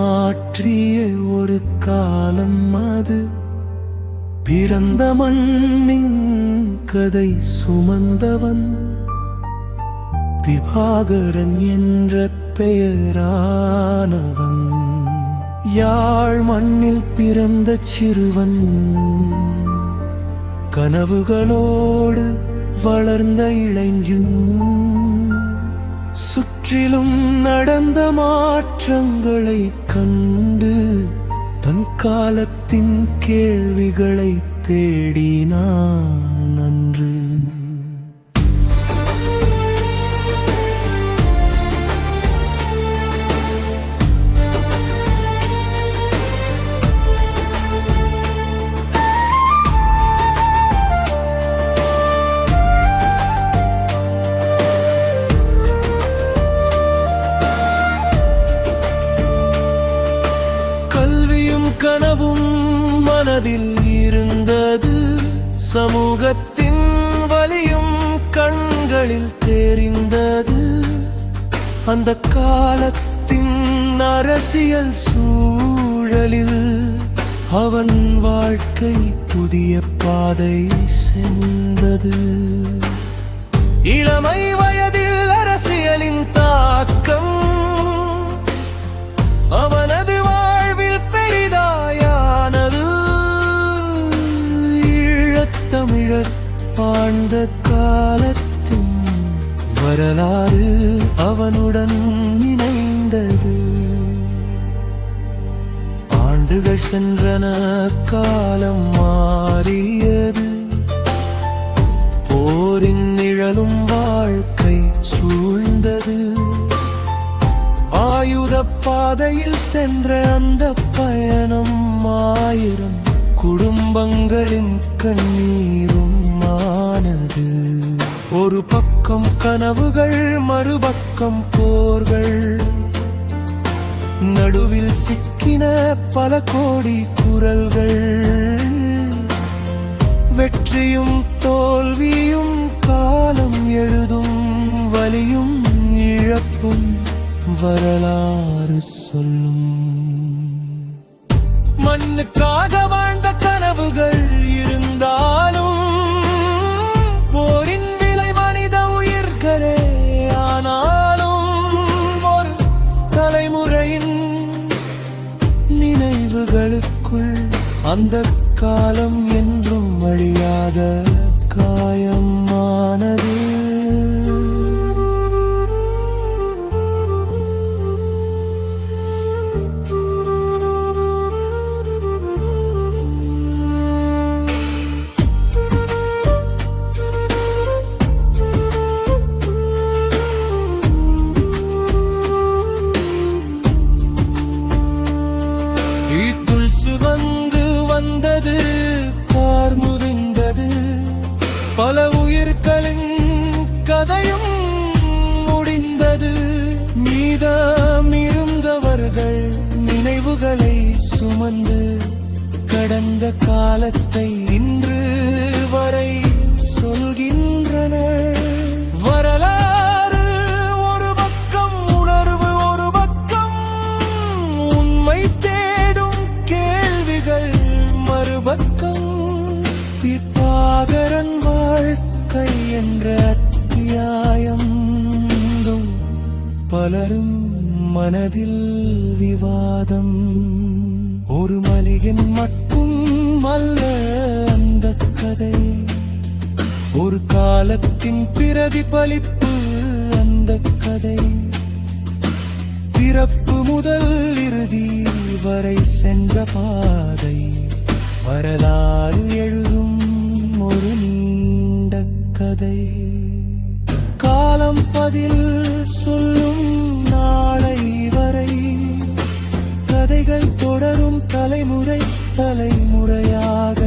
மாற்றிய ஒரு காலம் அது. பிறந்த மண்ணின் கதை சுமந்தவன் விபாகரன் என்ற பெயரானவன். யாழ் மண்ணில் பிறந்த சிறுவன், கனவுகளோடு வளர்ந்த இளைஞன். சுற்றிலும் நடந்த மாற்றங்களை கண்டு தன் காலத்தின் கேள்விகளை தேடினான் அன்று. கனவும் மனதில் இருந்தது, சமூகத்தின் வலியும் கண்களில் தெரிந்தது. அந்த காலத்தின் அரசியல் சூழலில் அவன் வாழ்க்கை புதிய பாதை சென்றது. இளமை வயதில் அரசியலின் தாக்கம் அவனது தமிழர் வாழ்ந்த காலத்தின் வரலாறு அவனுடன் இணைந்தது. ஆண்டுகள் சென்றன, காலம் மாறியது. போரின் நிழலும் வாழ்க்கை சூழ்ந்தது. ஆயுத பாதையில் சென்ற அந்த பயணம் ஆயிரம் குடும்பங்களின் கண்ணீரும் ஆனது. ஒரு பக்கம் கனவுகள், மறுபக்கம் போர்கள். நடுவில் சிக்கின பல கோடி குரல்கள். வெற்றியும் தோல்வியும் காலம் எழுதும், வலியும் இழப்பும் வரலாறு சொல்லும். மண்ணுக்காக வாழ்ந்த கனவுகள் இருந்தாலும் போரின் விலை மனித உயிர்களே. ஆனாலும் ஒரு தலைமுறையின் நினைவுகளுக்குள் அந்த காலம் என்றும் அழியாத காயமானது. சுகந்து வந்தது, கார் முறிந்தது. பல உயிர்களின் கதையும் முடிந்தது. மீதம் இருந்தவர்கள் நினைவுகளை சுமந்து கடந்த காலத்தை இன்று வரை சொல்கின்றனர். வரலாறு ஒரு பக்கம், உணர்வு ஒரு பக்கம். உண்மை மறுபக்கம் விபாகரன் வாழ்க்கை என்ற அத்தியாயம். பலரும் மனதில் விவாதம். ஒரு மனிதன் மட்டும் அல்ல அந்த கதை. ஒரு காலத்தின் பிரதிபலிப்பு அந்த கதை. பிறப்பு முதல் இறுதி வரை சென்ற பாதை. வரலாறு எழுதும் ஒரு நீண்ட கதை. காலம் பதில் சொல்லும் நாளை வரை கதைகள் தொடரும், தலைமுறை தலைமுறையாக